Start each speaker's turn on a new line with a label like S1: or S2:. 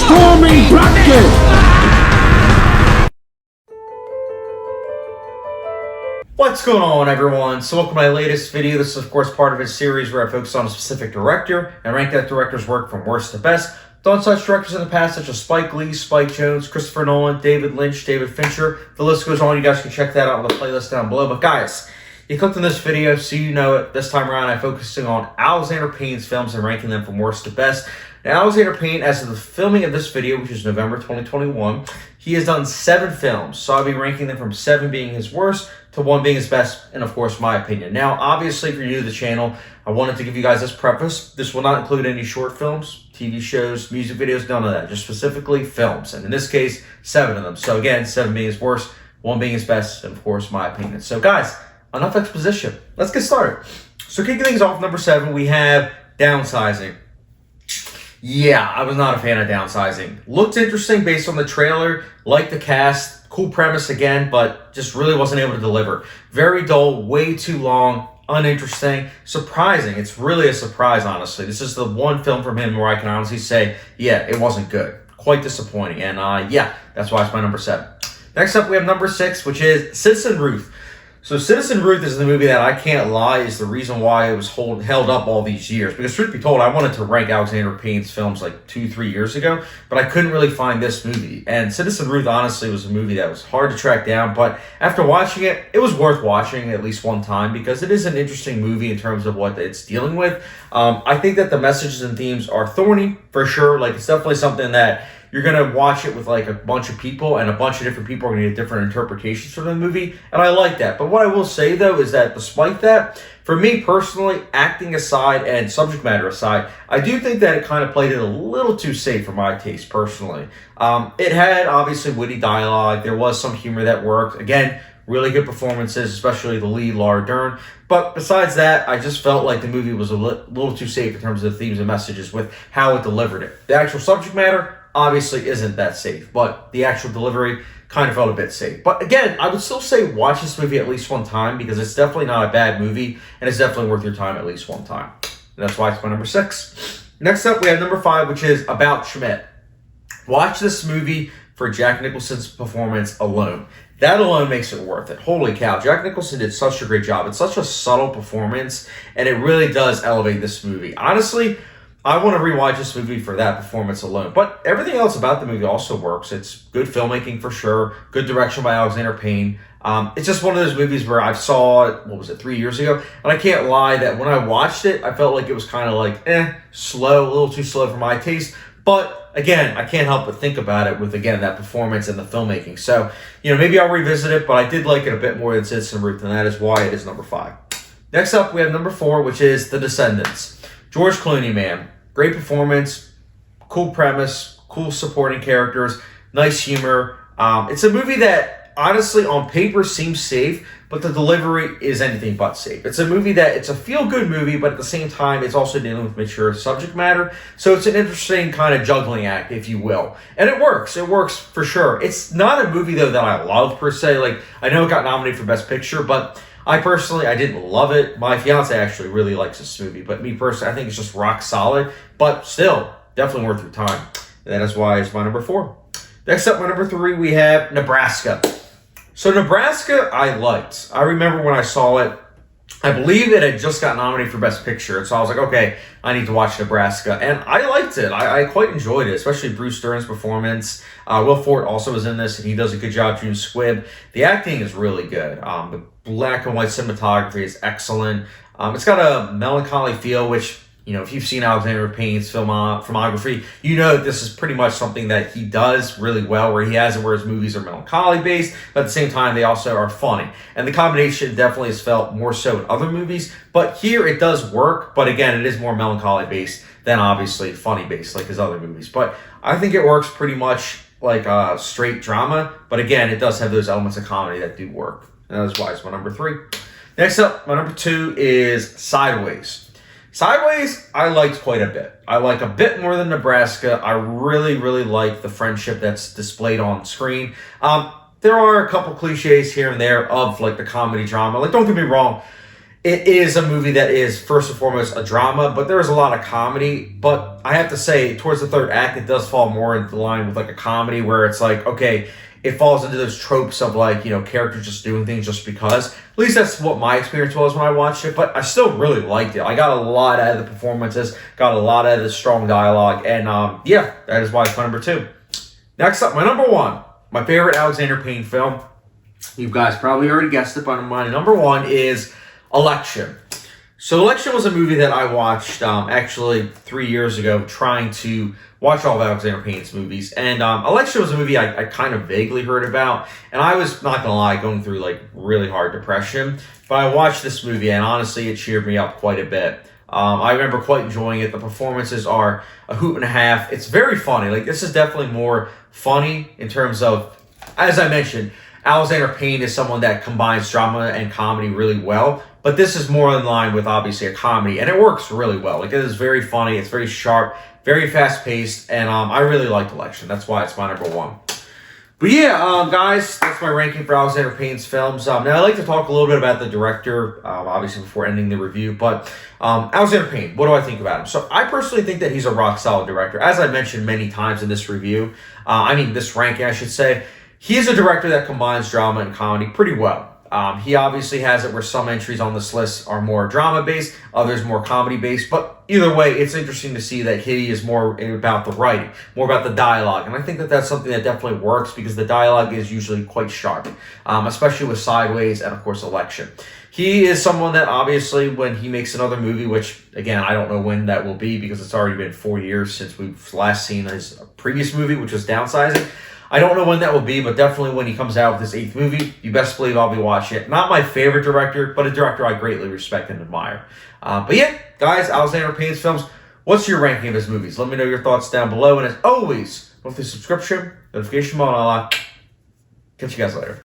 S1: storming bracket.
S2: What's going on, everyone? So welcome to my latest video. This is of course part of a series where I focus on a specific director and rank that director's work from worst to best. Done such directors in the past such as Spike Lee, Spike Jonze, Christopher Nolan, David Lynch, David Fincher. The list goes on. You guys can check that out on the playlist down below. But guys, you clicked on this video so you know it. This time around I'm focusing on Alexander Payne's films and ranking them from worst to best. Now, Alexander Payne, as of the filming of this video, which is November 2021, he has done 7 films. So I'll be ranking them from 7 being his worst to 1 being his best, and of course, my opinion. Now, obviously, if you're new to the channel, I wanted to give you guys this preface. This will not include any short films, TV shows, music videos, none of that. Just specifically films. And in this case, 7 of them. So again, 7 being his worst, 1 being his best, and of course, my opinion. So guys, enough exposition. Let's get started. So kicking things off, number 7, we have Downsizing. Yeah, I was not a fan of Downsizing. Looked interesting based on the trailer, liked the cast, cool premise again, but just really wasn't able to deliver. Very dull, way too long, uninteresting, surprising. It's really a surprise, honestly. This is the one film from him where I can honestly say, yeah, it wasn't good. Quite disappointing, and yeah, that's why it's my number 7. Next up, we have number 6, which is Citizen Ruth. So Citizen Ruth is the movie that I can't lie is the reason why it was held up all these years. Because truth be told, I wanted to rank Alexander Payne's films like 2-3 years ago, but I couldn't really find this movie. And Citizen Ruth honestly was a movie that was hard to track down, but after watching it, it was worth watching at least one time because it is an interesting movie in terms of what it's dealing with. I think that the messages and themes are thorny for sure. Like it's definitely something that you're going to watch it with like a bunch of people and a bunch of different people are going to get different interpretations for the movie. And I like that. But what I will say though is that despite that, for me personally, acting aside and subject matter aside, I do think that it kind of played it a little too safe for my taste personally. It had obviously witty dialogue. There was some humor that worked. Again, really good performances, especially the lead, Laura Dern. But besides that, I just felt like the movie was a little too safe in terms of the themes and messages with how it delivered it. The actual subject matter obviously isn't that safe, but the actual delivery kind of felt a bit safe. But again, I would still say watch this movie at least one time because it's definitely not a bad movie and it's definitely worth your time at least one time. And that's why it's my number 6. Next up, we have number 5, which is About Schmidt. Watch this movie for Jack Nicholson's performance alone. That alone makes it worth it. Holy cow, Jack Nicholson did such a great job. It's such a subtle performance, and it really does elevate this movie. Honestly, I want to rewatch this movie for that performance alone. But everything else about the movie also works. It's good filmmaking for sure. Good direction by Alexander Payne. It's just one of those movies where I saw it, 3 years ago? And I can't lie that when I watched it, I felt like it was kind of like, slow, a little too slow for my taste. But again, I can't help but think about it with, again, that performance and the filmmaking. So, maybe I'll revisit it, but I did like it a bit more than Citizen Ruth, and that is why it is number 5. Next up, we have number 4, which is The Descendants. George Clooney, man. Great performance, cool premise, cool supporting characters, nice humor. It's a movie that honestly on paper seems safe, but the delivery is anything but safe. It's a movie that it's a feel-good movie, but at the same time, it's also dealing with mature subject matter. So it's an interesting kind of juggling act, if you will. And it works. It works for sure. It's not a movie, though, that I love per se. Like, I know it got nominated for Best Picture, but I didn't love it. My fiance actually really likes this movie, but me personally, I think it's just rock solid, but still, definitely worth your time. And that is why it's my number 4. Next up, my number 3, we have Nebraska. So Nebraska, I liked. I remember when I saw it, I believe it had just got nominated for Best Picture, so I was like, okay, I need to watch Nebraska, and I liked it. I quite enjoyed it, especially Bruce Dern's performance. Will Forte also was in this, and he does a good job. June Squibb. The acting is really good. The black and white cinematography is excellent. It's got a melancholy feel, which, if you've seen Alexander Payne's filmography, you know that this is pretty much something that he does really well, where his movies are melancholy based, but at the same time, they also are funny. And the combination definitely is felt more so in other movies, but here it does work, but again, it is more melancholy based than obviously funny based like his other movies. But I think it works pretty much like a straight drama, but again, it does have those elements of comedy that do work. And that is why it's my number 3. Next up, my number 2 is Sideways. Sideways, I liked quite a bit. I like a bit more than Nebraska. I really, really like the friendship that's displayed on screen. There are a couple cliches here and there of like the comedy drama. Like, don't get me wrong, It is a movie that is first and foremost a drama, but there is a lot of comedy. But I have to say, towards the third act, it does fall more into line with like a comedy where it's like, okay, it falls into those tropes of like, characters just doing things just because. At least that's what my experience was when I watched it, but I still really liked it. I got a lot out of the performances, got a lot out of the strong dialogue, and yeah, that is why it's my number 2. Next up, my number 1, my favorite Alexander Payne film. You guys probably already guessed it, but my number 1 is Election. So Election was a movie that I watched actually 3 years ago, trying to watch all of Alexander Payne's movies. And Election was a movie I kind of vaguely heard about. And I was, not going to lie, going through like really hard depression. But I watched this movie and honestly it cheered me up quite a bit. I remember quite enjoying it. The performances are a hoot and a half. It's very funny. Like, this is definitely more funny in terms of, as I mentioned, Alexander Payne is someone that combines drama and comedy really well, but this is more in line with obviously a comedy, and it works really well. Like, it is very funny, it's very sharp, very fast-paced, and I really liked Election. That's why it's my number 1. But yeah, guys, that's my ranking for Alexander Payne's films. Now, I'd like to talk a little bit about the director, obviously before ending the review, but Alexander Payne, what do I think about him? So I personally think that he's a rock-solid director. As I mentioned many times in this review, this ranking, I should say, he is a director that combines drama and comedy pretty well. He obviously has it where some entries on this list are more drama-based, others more comedy-based, but either way, it's interesting to see that he is more about the writing, more about the dialogue, and I think that that's something that definitely works because the dialogue is usually quite sharp, especially with Sideways and, of course, Election. He is someone that obviously when he makes another movie, which, again, I don't know when that will be because it's already been 4 years since we've last seen his previous movie, which was Downsizing. I don't know when that will be, but definitely when he comes out with his 8th movie, you best believe I'll be watching it. Not my favorite director, but a director I greatly respect and admire. But yeah, guys, Alexander Payne's films, what's your ranking of his movies? Let me know your thoughts down below. And as always, with the subscription, notification bell, and all that, catch you guys later.